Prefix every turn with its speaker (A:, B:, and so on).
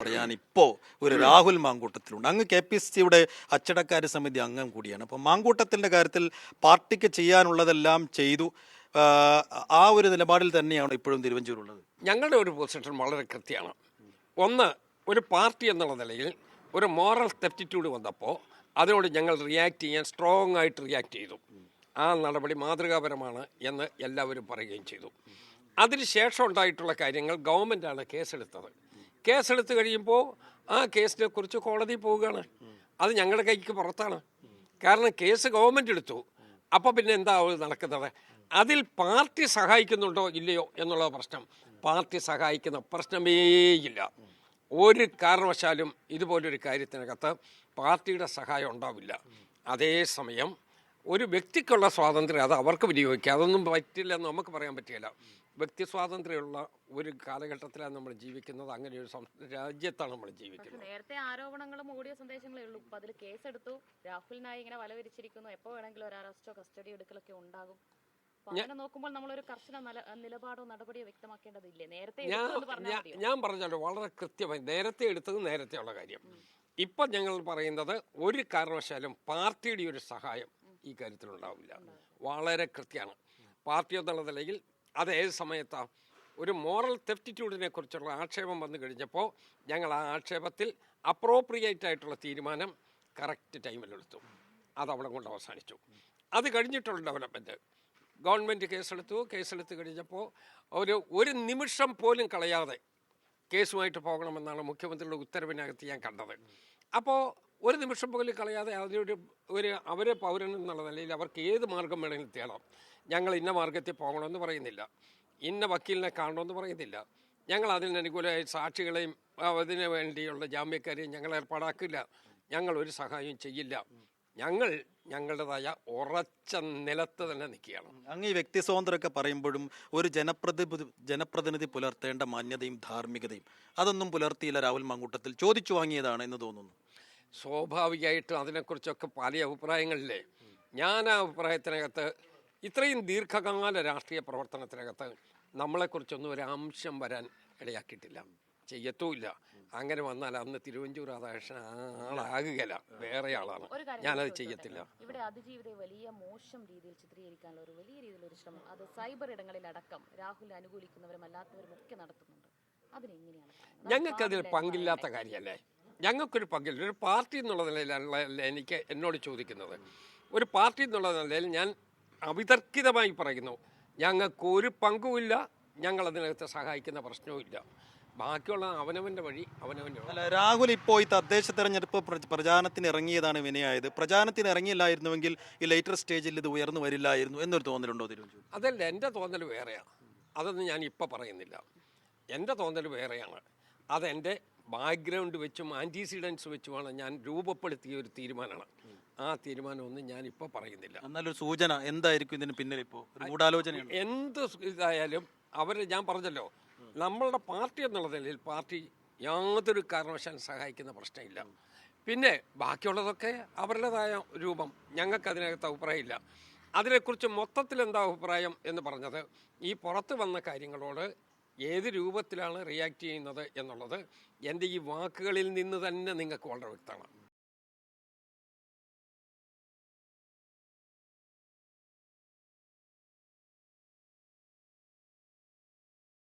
A: പറയാൻ ഇപ്പോൾ ഒരു രാഹുൽ മാങ്കൂട്ടത്തിലുണ്ട്. അങ്ങ് KPCCയുടെ അച്ചടക്കാര്യ സമിതി അംഗം കൂടിയാണ്. അപ്പോൾ മാങ്കൂട്ടത്തിൻ്റെ കാര്യത്തിൽ പാർട്ടിക്ക് ചെയ്യാനുള്ളതെല്ലാം ചെയ്തു, ആ ഒരു നിലപാടിൽ തന്നെയാണ് ഇപ്പോഴും തിരുവഞ്ചൂരുള്ളത്.
B: ഞങ്ങളുടെ ഒരു പൊസിഷൻ വളരെ കൃത്യമാണ്. ഒന്ന്, ഒരു പാർട്ടി എന്നുള്ള നിലയിൽ ഒരു മോറൽ തെപ്റ്റിറ്റ്യൂഡ് വന്നപ്പോൾ അതിനോട് ഞങ്ങൾ റിയാക്ട് ചെയ്യാൻ സ്ട്രോങ് ആയിട്ട് റിയാക്ട് ചെയ്തു. ആ നടപടി മാതൃകാപരമാണ് എന്ന് എല്ലാവരും പറയുകയും ചെയ്തു. അതിനുശേഷം ഉണ്ടായിട്ടുള്ള കാര്യങ്ങൾ ഗവൺമെൻറ്റാണ് കേസെടുത്തത്. കേസെടുത്ത് കഴിയുമ്പോൾ ആ കേസിനെ കുറിച്ച് കോടതി പോവുകയാണ്. അത് ഞങ്ങളുടെ കൈക്ക് പുറത്താണ്. കാരണം കേസ് ഗവൺമെൻറ് എടുത്തു. അപ്പോൾ പിന്നെ എന്താ നടക്കുന്നത്? അതിൽ പാർട്ടി സഹായിക്കുന്നുണ്ടോ ഇല്ലയോ എന്നുള്ള പ്രശ്നം, പാർട്ടി സഹായിക്കുന്ന പ്രശ്നമേയില്ല. ഒരു കാരണവശാലും ഇതുപോലൊരു കാര്യത്തിനകത്ത് പാർട്ടിയുടെ സഹായം ഉണ്ടാവില്ല. അതേസമയം ഒരു വ്യക്തിക്കുള്ള സ്വാതന്ത്ര്യം അത് അവർക്ക് വിനിയോഗിക്കുക, അതൊന്നും പറ്റില്ലെന്ന് നമുക്ക് പറയാൻ പറ്റില്ല. വ്യക്തി സ്വാതന്ത്ര്യമുള്ള ഒരു കാലഘട്ടത്തിലാണ് നമ്മൾ ജീവിക്കുന്നത്. അങ്ങനെ ഒരു രാജ്യത്താണ് നമ്മൾ ജീവിക്കുന്നത്.
C: നേരത്തെ ആരോപണങ്ങളും ഓഡിയോ സന്ദേശങ്ങളേ ഉള്ളൂ. ഇപ്പൊ അതിൽ കേസെടുത്തു, രാഹുലിനായി ഇങ്ങനെ വലവിരിച്ചിരിക്കുന്നു, എപ്പോ വേണമെങ്കിലും ഒരു അറസ്റ്റോ കസ്റ്റഡിയോ എടുക്കലൊക്കെ ഉണ്ടാകും. അങ്ങനെ നോക്കുമ്പോൾ നമ്മളൊരു കർശന നിലപാടോ നടപടിയോ വ്യക്തമാക്കേണ്ടതില്ലേ? നേരത്തെ
B: ഞാൻ പറഞ്ഞല്ലോ, വളരെ കൃത്യമായി നേരത്തെ എടുത്തത് നേരത്തെയുള്ള കാര്യം. ഇപ്പം ഞങ്ങൾ പറയുന്നത് ഒരു കാരണവശാലും പാർട്ടിയുടെ ഒരു സഹായം ഈ കാര്യത്തിലുണ്ടാവില്ല. വളരെ കൃത്യമാണ്. പാർട്ടി എന്നുള്ള നിലയിൽ അത് ഏത് സമയത്താണ് ഒരു മോറൽ തെപ്റ്റിറ്റ്യൂഡിനെ കുറിച്ചുള്ള ആക്ഷേപം വന്നു കഴിഞ്ഞപ്പോൾ ഞങ്ങൾ ആ ആക്ഷേപത്തിൽ അപ്രോപ്രിയേറ്റ് ആയിട്ടുള്ള തീരുമാനം കറക്റ്റ് ടൈമിലെടുത്തു. അതവിടെ കൊണ്ട് അവസാനിച്ചു. അത് കഴിഞ്ഞിട്ടുള്ള ഡെവലപ്മെൻറ്റ്, ഗവൺമെൻറ് കേസെടുത്ത് കഴിഞ്ഞപ്പോൾ ഒരു നിമിഷം പോലും കളയാതെ കേസുമായിട്ട് പോകണമെന്നാണ് മുഖ്യമന്ത്രിയുടെ ഉത്തരവിനകത്ത് ഞാൻ കണ്ടത്. അപ്പോൾ ഒരു നിമിഷം പോലും കളയാതെ അവരെ പൗരൻ എന്നുള്ള നിലയിൽ അവർക്ക് ഏത് മാർഗം വേണമെങ്കിലും തേടാം. ഞങ്ങൾ ഇന്ന മാർഗത്തിൽ പോകണമെന്ന് പറയുന്നില്ല, ഇന്ന വക്കീലിനെ കാണണമെന്ന് പറയുന്നില്ല. ഞങ്ങൾ അതിനനുകൂലമായി സാക്ഷികളെയും അതിനു വേണ്ടിയുള്ള ജാമ്യക്കാരെയും ഞങ്ങൾ ഏർപ്പാടാക്കില്ല. ഞങ്ങൾ ഒരു സഹായവും ചെയ്യില്ല. ഞങ്ങൾ ഞങ്ങളുടേതായ ഉറച്ച നിലത്ത് തന്നെ നിൽക്കുകയാണ്.
A: അങ്ങ് ഈ വ്യക്തി സ്വാതന്ത്ര്യമൊക്കെ പറയുമ്പോഴും ഒരു ജനപ്രതിനിധി പുലർത്തേണ്ട മാന്യതയും ധാർമ്മികതയും അതൊന്നും പുലർത്തിയില്ല രാഹുൽ മാങ്കൂട്ടത്തിൽ. ചോദിച്ചു വാങ്ങിയതാണ് എന്ന് തോന്നുന്നു.
B: സ്വാഭാവികമായിട്ടും അതിനെക്കുറിച്ചൊക്കെ പല അഭിപ്രായങ്ങളില്ലേ. ഞാൻ ആ അഭിപ്രായത്തിനകത്ത് ഇത്രയും ദീർഘകാല രാഷ്ട്രീയ പ്രവർത്തനത്തിനകത്ത് നമ്മളെക്കുറിച്ചൊന്നും ഒരു അംശം വരാൻ ഇടയാക്കിയിട്ടില്ല, ചെയ്യത്തുമില്ല. അങ്ങനെ വന്നാൽ അന്ന് തിരുവഞ്ചൂർ രാധാകൃഷ്ണൻ ആളാകുകയല്ല, വേറെ ആളാണ്. ഞാനത് ചെയ്യത്തില്ല.
C: ഇവിടെ അതിജീവിതയെ വലിയ മോശം രീതിയിൽ ചിത്രീകരിക്കാനുള്ള ഒരു വലിയ രീതിയിലൊരു ശ്രമം അത് സൈബർ ഇടങ്ങളിലടക്കം രാഹുൽ അനുകൂലിക്കുന്നവരും അല്ലാത്തവരും ഒക്കെ നടത്തുന്നുണ്ട്. അതിനെങ്ങനെയാണ്?
B: ഞങ്ങൾക്കതിൽ പങ്കില്ലാത്ത കാര്യമല്ലേ? ഞങ്ങൾക്കൊരു പങ്കില്ല. ഒരു പാർട്ടി എന്നുള്ള നിലയിലുള്ള എന്നോട് ചോദിക്കുന്നത്. ഒരു പാർട്ടി എന്നുള്ള നിലയിൽ ഞാൻ അവിതർക്കിതമായി പറയുന്നു, ഞങ്ങൾക്കൊരു പങ്കുമില്ല. ഞങ്ങളതിനകത്ത് സഹായിക്കുന്ന പ്രശ്നവും ഇല്ല. ബാക്കിയുള്ള അവനവൻ്റെ വഴി അവനവൻ്റെ.
A: അല്ല, രാഹുൽ ഇപ്പോൾ ഈ തദ്ദേശ തെരഞ്ഞെടുപ്പ് പ്രചാരണത്തിന് ഇറങ്ങിയതാണ് വിനയായത്. പ്രചാരണത്തിന് ഇറങ്ങിയില്ലായിരുന്നുവെങ്കിൽ ഈ ലേറ്റർ സ്റ്റേജിൽ ഇത് ഉയർന്നു വരില്ലായിരുന്നു എന്നൊരു തോന്നലുണ്ടോ തിരുവഞ്ചൂർ?
B: അതല്ല, എൻ്റെ തോന്നൽ വേറെയാണ്. അതൊന്നും ഞാൻ ഇപ്പോൾ പറയുന്നില്ല. എൻ്റെ തോന്നൽ വേറെയാണ്. അതെൻ്റെ ബാക്ക്ഗ്രൗണ്ട് വെച്ചും ആൻറ്റിസിഡൻസ് വെച്ചുമാണ് ഞാൻ രൂപപ്പെടുത്തിയ ഒരു തീരുമാനമാണ്. ആ തീരുമാനമൊന്നും ഞാനിപ്പോൾ പറയുന്നില്ല.
A: എന്നാലൊരു സൂചന എന്തായിരിക്കും ഇതിന് പിന്നിൽ? ഇപ്പോൾ ഗൂഢാലോചനയാണ്.
B: എന്ത് ഇതായാലും ഞാൻ പറഞ്ഞല്ലോ, നമ്മളുടെ പാർട്ടി എന്നുള്ള നിലയിൽ പാർട്ടി യാതൊരു കാരണവശാലും സഹായിക്കുന്ന പ്രശ്നമില്ല. പിന്നെ ബാക്കിയുള്ളതൊക്കെ അവരുടേതായ രൂപം. ഞങ്ങൾക്കതിനകത്ത് അഭിപ്രായമില്ല. അതിനെക്കുറിച്ച് മൊത്തത്തിൽ എന്താ അഭിപ്രായം എന്ന് പറഞ്ഞത്, ഈ പുറത്ത് വന്ന കാര്യങ്ങളോട് ഏത് രൂപത്തിലാണ് റിയാക്ട് ചെയ്യുന്നത് എന്നുള്ളത് എൻ്റെ ഈ വാക്കുകളിൽ നിന്ന് തന്നെ നിങ്ങൾക്ക് വളരെ വ്യക്തമാണ്.